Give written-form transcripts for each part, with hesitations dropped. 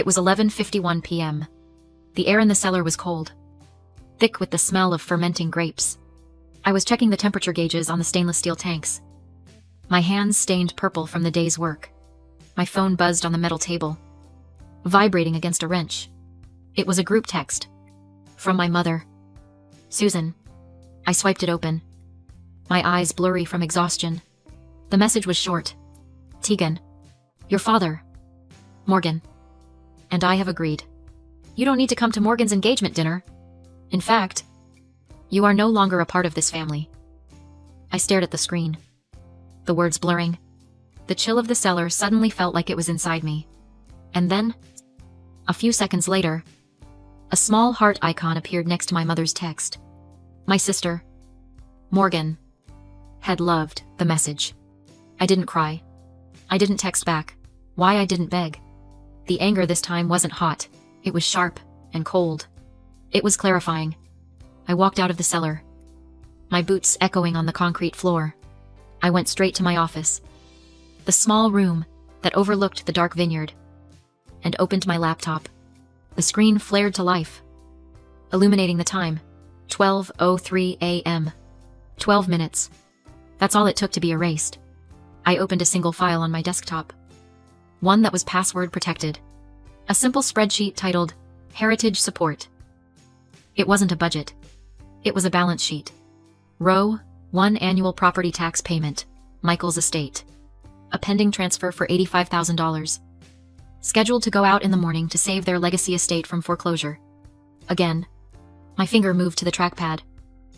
It was 11:51 p.m. The air in the cellar was cold, thick with the smell of fermenting grapes. I was checking the temperature gauges on the stainless steel tanks. My hands stained purple from the day's work. My phone buzzed on the metal table, vibrating against a wrench. It was a group text. From my mother. Susan. I swiped it open, my eyes blurry from exhaustion. The message was short. Tegan. Your father, Morgan, and I have agreed. You don't need to come to Morgan's engagement dinner. In fact, you are no longer a part of this family. I stared at the screen, the words blurring. The chill of the cellar suddenly felt like it was inside me. And then, a few seconds later, a small heart icon appeared next to my mother's text. My sister, Morgan, had loved the message. I didn't cry. I didn't text back. Why I didn't beg. The anger this time wasn't hot. It was sharp and cold. It was clarifying. I walked out of the cellar, my boots echoing on the concrete floor. I went straight to my office, the small room that overlooked the dark vineyard, and opened my laptop. The screen flared to life, illuminating the time. 12:03 a.m. 12 minutes. That's all it took to be erased. I opened a single file on my desktop, one that was password protected. A simple spreadsheet titled Heritage Support. It wasn't a budget. It was a balance sheet. Row 1, annual property tax payment, Michael's estate. A pending transfer for $85,000. Scheduled to go out in the morning to save their legacy estate from foreclosure. Again, my finger moved to the trackpad.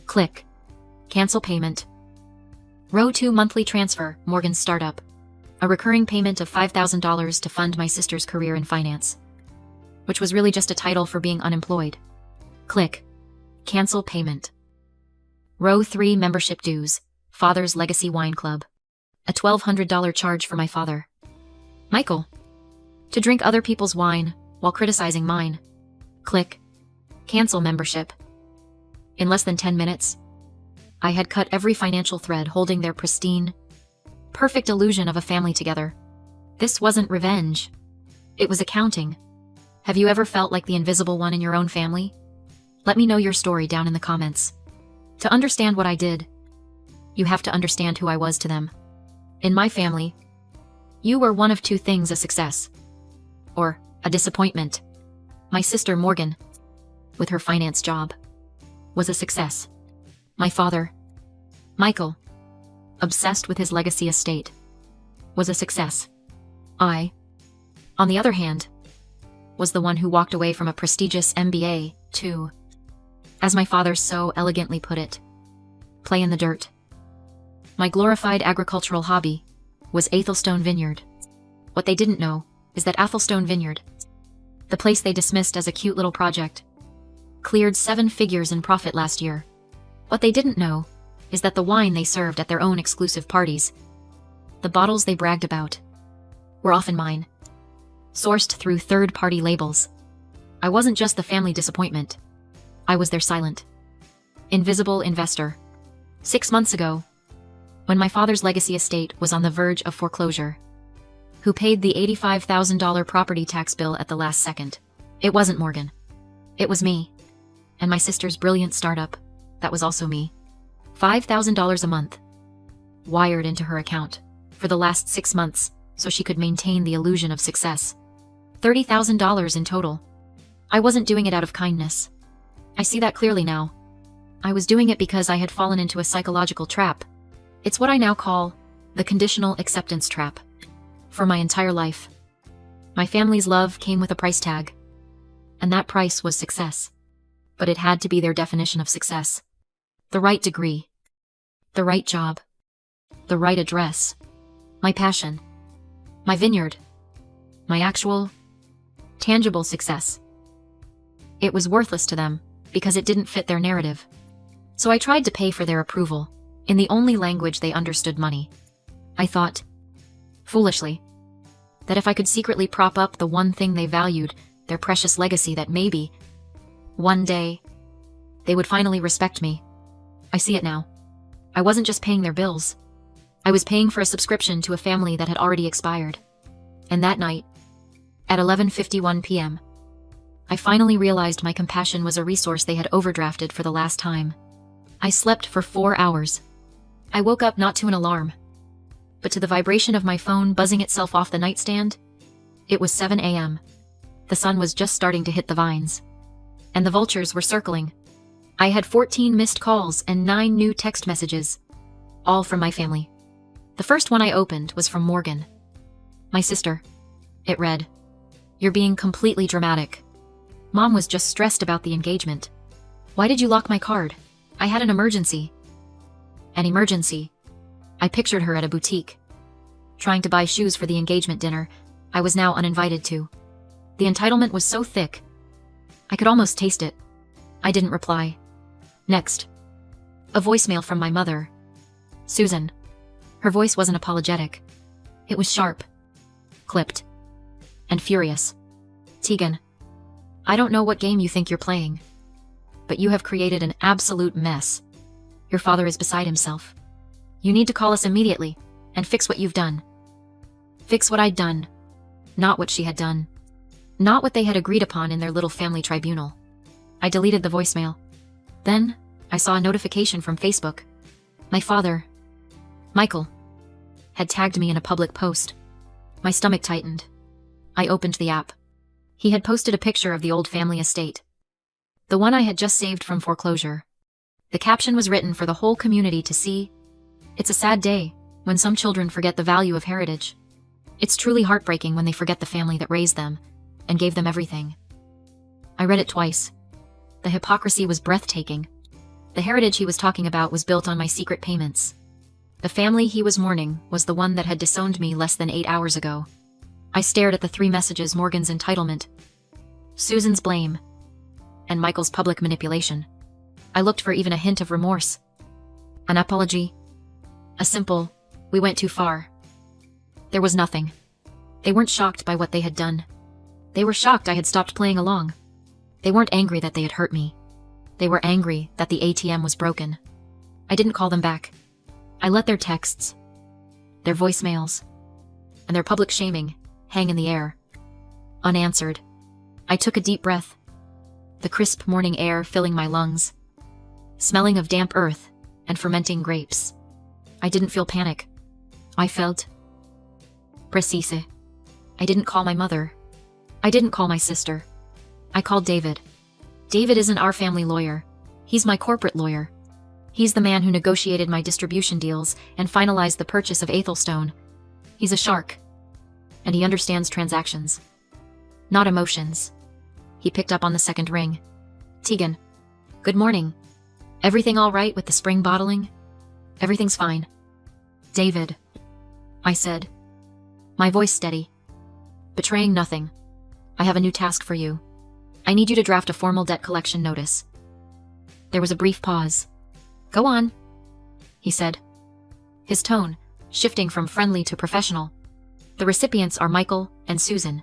Click. Cancel payment. Row 2, monthly transfer, Morgan's startup. A recurring payment of $5,000 to fund my sister's career in finance, which was really just a title for being unemployed. Click. Cancel payment. Row 3, membership dues, Father's Legacy Wine Club. A $1,200 charge for my father, Michael, to drink other people's wine while criticizing mine. Click. Cancel membership. In less than 10 minutes, I had cut every financial thread holding their pristine, perfect illusion of a family together. This wasn't revenge. It was accounting. Have you ever felt like the invisible one in your own family? Let me know your story down in the comments. To understand what I did, you have to understand who I was to them. In my family, you were one of two things: a success or a disappointment. My sister Morgan, with her finance job, was a success. My father, Michael, obsessed with his legacy estate, was a success. I, on the other hand, was the one who walked away from a prestigious MBA to, as my father so elegantly put it, play in the dirt. My glorified agricultural hobby was Athelstone Vineyard. What they didn't know is that Athelstone Vineyard, the place they dismissed as a cute little project, cleared 7 figures in profit last year. What they didn't know is that the wine they served at their own exclusive parties, the bottles they bragged about, were often mine, sourced through third-party labels. I wasn't just the family disappointment. I was their silent, invisible investor. 6 months ago, when my father's legacy estate was on the verge of foreclosure, who paid the $85,000 property tax bill at the last second? It wasn't Morgan. It was me. And my sister's brilliant startup. That was also me. $5,000 a month, wired into her account for the last 6 months so she could maintain the illusion of success. $30,000 in total. I wasn't doing it out of kindness. I see that clearly now. I was doing it because I had fallen into a psychological trap. It's what I now call the conditional acceptance trap. For my entire life, my family's love came with a price tag, and that price was success. But it had to be their definition of success. The right degree, the right job, the right address, my passion, my vineyard, my actual, tangible success. It was worthless to them because it didn't fit their narrative. So I tried to pay for their approval in the only language they understood: money. I thought, foolishly, that if I could secretly prop up the one thing they valued, their precious legacy, that maybe, one day, they would finally respect me. I see it now. I wasn't just paying their bills. I was paying for a subscription to a family that had already expired. And that night, At 11:51 p.m., I finally realized my compassion was a resource they had overdrafted for the last time. I slept for 4 hours. I woke up not to an alarm, but to the vibration of my phone buzzing itself off the nightstand. It was 7 a.m. The sun was just starting to hit the vines, and the vultures were circling. I had 14 missed calls and 9 new text messages, all from my family. The first one I opened was from Morgan. "My sister." It read, "You're being completely dramatic. Mom was just stressed about the engagement. Why did you lock my card? I had an emergency." An emergency. I pictured her at a boutique, trying to buy shoes for the engagement dinner I was now uninvited to. The entitlement was so thick, I could almost taste it. I didn't reply. Next, a voicemail from my mother, Susan. Her voice wasn't apologetic. It was sharp, clipped, and furious. "Tegan, I don't know what game you think you're playing, but you have created an absolute mess. Your father is beside himself. You need to call us immediately and fix what you've done." Fix what I'd done, not what she had done. Not what they had agreed upon in their little family tribunal. I deleted the voicemail. Then, I saw a notification from Facebook. My father, Michael, had tagged me in a public post. My stomach tightened. I opened the app. He had posted a picture of the old family estate, the one I had just saved from foreclosure. The caption was written for the whole community to see. "It's a sad day when some children forget the value of heritage. It's truly heartbreaking when they forget the family that raised them and gave them everything." I read it twice. The hypocrisy was breathtaking. The heritage he was talking about was built on my secret payments. The family he was mourning was the one that had disowned me less than 8 hours ago. I stared at the 3 messages: Morgan's entitlement, Susan's blame, and Michael's public manipulation. I looked for even a hint of remorse. An apology. A simple, "We went too far." There was nothing. They weren't shocked by what they had done. They were shocked I had stopped playing along. They weren't angry that they had hurt me. They were angry that the ATM was broken. I didn't call them back. I let their texts, their voicemails, and their public shaming hang in the air, unanswered. I took a deep breath, the crisp morning air filling my lungs, smelling of damp earth and fermenting grapes. I didn't feel panic. I felt precise. I didn't call my mother. I didn't call my sister. I called David. David isn't our family lawyer. He's my corporate lawyer. He's the man who negotiated my distribution deals and finalized the purchase of Athelstone. He's a shark, and he understands transactions, not emotions. He picked up on the second ring. "Tegan, good morning. Everything all right with the spring bottling?" "Everything's fine." "David," I said, my voice steady, betraying nothing. "I have a new task for you. I need you to draft a formal debt collection notice." There was a brief pause. "Go on," he said, his tone shifting from friendly to professional. "The recipients are Michael and Susan,"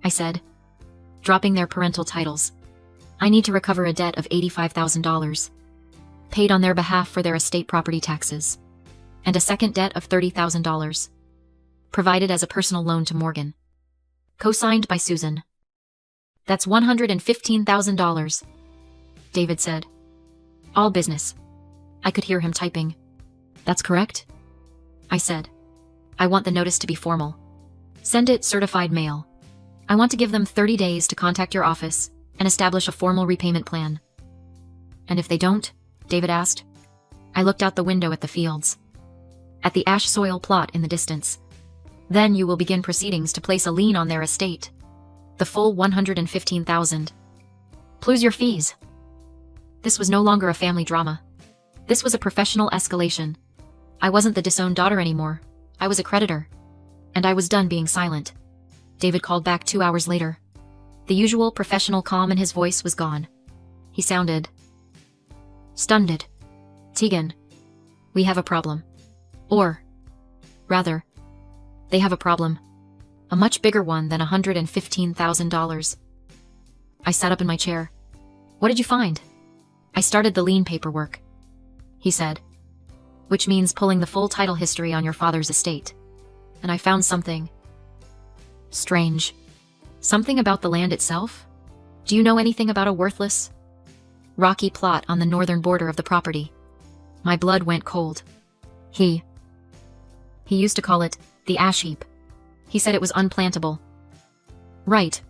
I said, dropping their parental titles. "I need to recover a debt of $85,000, paid on their behalf for their estate property taxes, and a second debt of $30,000, provided as a personal loan to Morgan, co-signed by Susan. That's $115,000, David said. "All business." I could hear him typing. "That's correct?" I said. "I want the notice to be formal. Send it certified mail. I want to give them 30 days to contact your office and establish a formal repayment plan." "And if they don't?" David asked. I looked out the window at the fields, at the ash soil plot in the distance. "Then you will begin proceedings to place a lien on their estate. The full $115,000. Plus your fees." This was no longer a family drama. This was a professional escalation. I wasn't the disowned daughter anymore. I was a creditor. And I was done being silent. David called back 2 hours later. The usual professional calm in his voice was gone. He sounded stunned. "Tegan, we have a problem. Or, rather, they have a problem. A much bigger one than $115,000. I sat up in my chair. "What did you find?" "I started the lien paperwork," he said, "which means pulling the full title history on your father's estate. And I found something strange." Something about the land itself? Do you know anything about a worthless, rocky plot on the northern border of the property? My blood went cold. He used to call it the ash heap. He said it was unplantable. Right,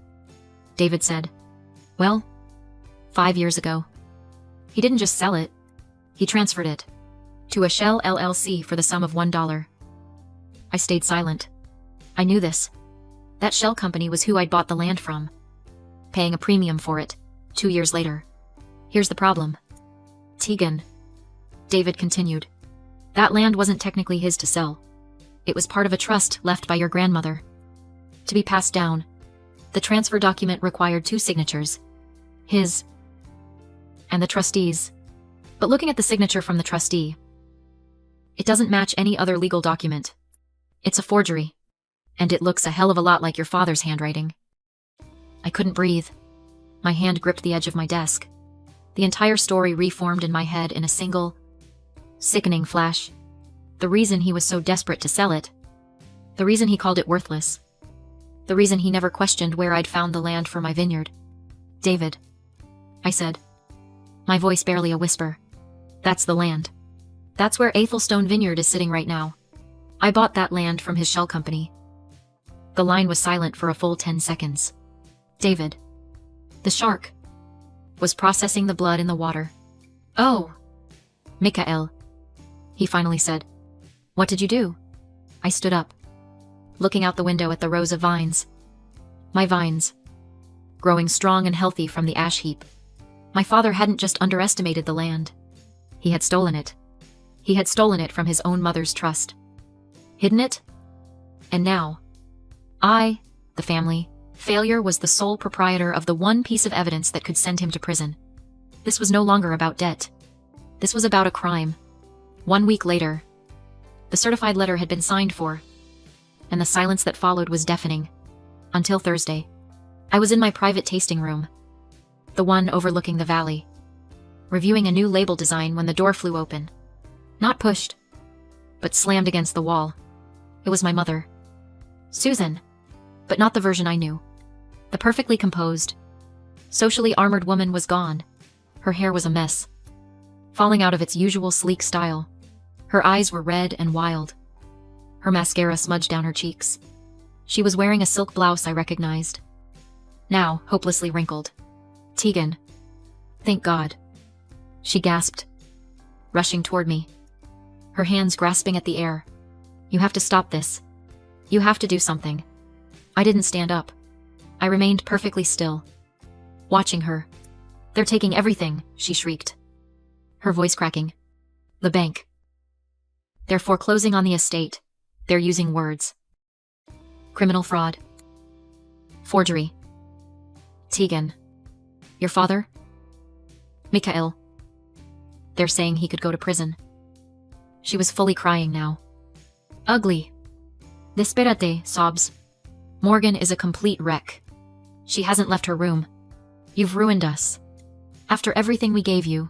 David said. Well, 5 years ago. He didn't just sell it. He transferred it to a Shell LLC for the sum of $1. I stayed silent. I knew this. That Shell company was who I'd bought the land from, paying a premium for it 2 years later. Here's the problem, Tegan, David continued. That land wasn't technically his to sell. It was part of a trust left by your grandmother, to be passed down. The transfer document required 2 signatures, his and the trustee's. But looking at the signature from the trustee, it doesn't match any other legal document. It's a forgery, and it looks a hell of a lot like your father's handwriting. I couldn't breathe. My hand gripped the edge of my desk. The entire story reformed in my head in a single, sickening flash. The reason he was so desperate to sell it. The reason he called it worthless. The reason he never questioned where I'd found the land for my vineyard. David, I said, my voice barely a whisper. That's the land. That's where Athelstone Vineyard is sitting right now. I bought that land from his shell company. The line was silent for a full 10 seconds. David, the shark, was processing the blood in the water. Oh, Mikael, he finally said. What did you do? I stood up, looking out the window at the rows of vines. My vines, growing strong and healthy from the ash heap. My father hadn't just underestimated the land. He had stolen it. He had stolen it from his own mother's trust. Hidden it? And now, I, the family, failure was the sole proprietor of the one piece of evidence that could send him to prison. This was no longer about debt. This was about a crime. 1 week later, the certified letter had been signed for, and the silence that followed was deafening. Until Thursday. I was in my private tasting room, the one overlooking the valley, reviewing a new label design when the door flew open. Not pushed, but slammed against the wall. It was my mother. Susan, but not the version I knew. The perfectly composed, socially armored woman was gone. Her hair was a mess, falling out of its usual sleek style. Her eyes were red and wild. Her mascara smudged down her cheeks. She was wearing a silk blouse I recognized, now hopelessly wrinkled. Tegan. Thank God. She gasped, rushing toward me, her hands grasping at the air. You have to stop this. You have to do something. I didn't stand up. I remained perfectly still, watching her. They're taking everything, she shrieked, her voice cracking. The bank. They're foreclosing on the estate. They're using words. Criminal fraud. Forgery. Tegan. Your father? Mikael. They're saying he could go to prison. She was fully crying now. Ugly. Desperate, sobs. Morgan is a complete wreck. She hasn't left her room. You've ruined us. After everything we gave you.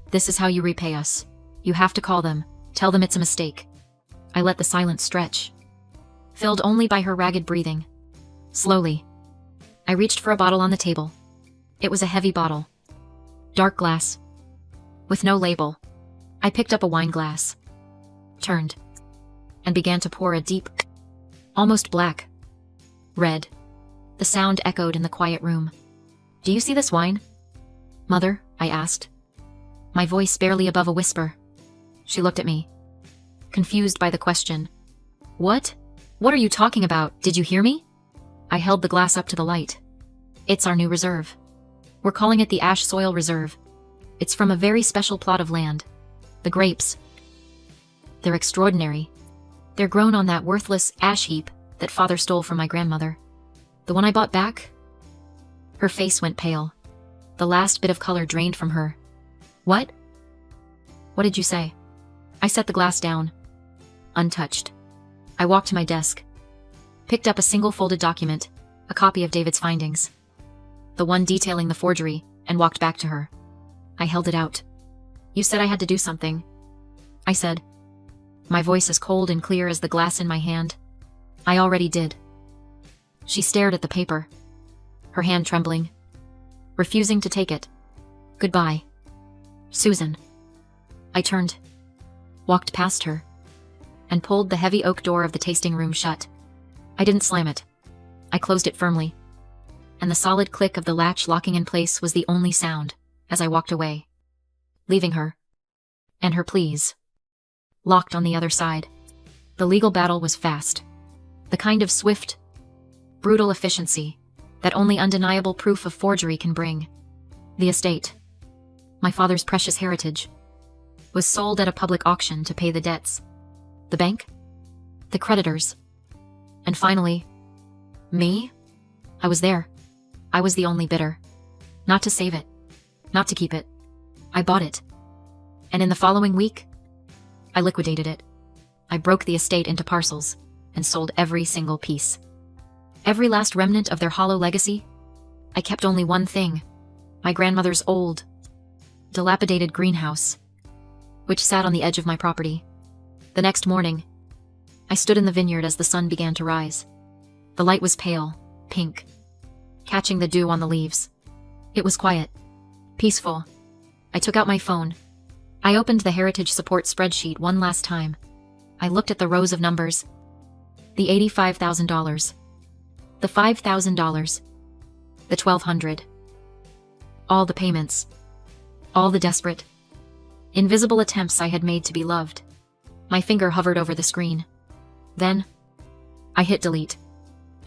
This is how you repay us. You have to call them. Tell them it's a mistake. I let the silence stretch, filled only by her ragged breathing. Slowly, I reached for a bottle on the table. It was a heavy bottle. Dark glass. With no label. I picked up a wine glass, turned, and began to pour a deep, almost black, red. The sound echoed in the quiet room. Do you see this wine? Mother, I asked, my voice barely above a whisper. She looked at me, confused by the question. What? What are you talking about? Did you hear me? I held the glass up to the light. It's our new reserve. We're calling it the Ash Soil Reserve. It's from a very special plot of land. The grapes. They're extraordinary. They're grown on that worthless ash heap that Father stole from my grandmother. The one I bought back? Her face went pale. The last bit of color drained from her. What? What did you say? I set the glass down, untouched. I walked to my desk, picked up a single folded document, a copy of David's findings, the one detailing the forgery, and walked back to her. I held it out. You said I had to do something. I said, my voice as cold and clear as the glass in my hand. I already did. She stared at the paper, her hand trembling, refusing to take it. "Goodbye, Susan." I turned, walked past her, and pulled the heavy oak door of the tasting room shut. I didn't slam it. I closed it firmly, and the solid click of the latch locking in place was the only sound as I walked away, leaving her, and her pleas, locked on the other side. The legal battle was fast, the kind of swift, brutal efficiency that only undeniable proof of forgery can bring. The estate, my father's precious heritage, was sold at a public auction to pay the debts, the bank, the creditors, and finally, me? I was there. I was the only bidder. Not to save it, not to keep it. I bought it. And in the following week, I liquidated it. I broke the estate into parcels and sold every single piece. Every last remnant of their hollow legacy. I kept only one thing, my grandmother's old, dilapidated greenhouse, which sat on the edge of my property. The next morning, I stood in the vineyard as the sun began to rise. The light was pale, pink, catching the dew on the leaves. It was quiet, peaceful. I took out my phone. I opened the Heritage Support spreadsheet one last time. I looked at the rows of numbers. The $85,000. The $5,000. The $1,200. All the payments. All the desperate, invisible attempts I had made to be loved. My finger hovered over the screen. Then, I hit delete.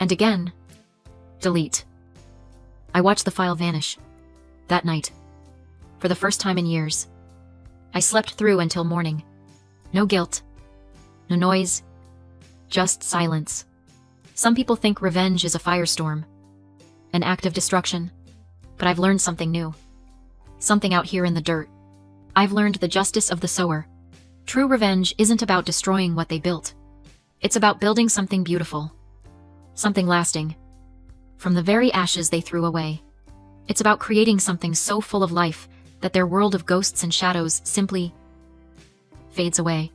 And again, delete. I watched the file vanish. That night, for the first time in years, I slept through until morning. No guilt, no noise, just silence. Some people think revenge is a firestorm, an act of destruction, but I've learned something new. Something out here in the dirt. I've learned the justice of the sower. True revenge isn't about destroying what they built. It's about building something beautiful, something lasting, from the very ashes they threw away. It's about creating something so full of life that their world of ghosts and shadows simply fades away.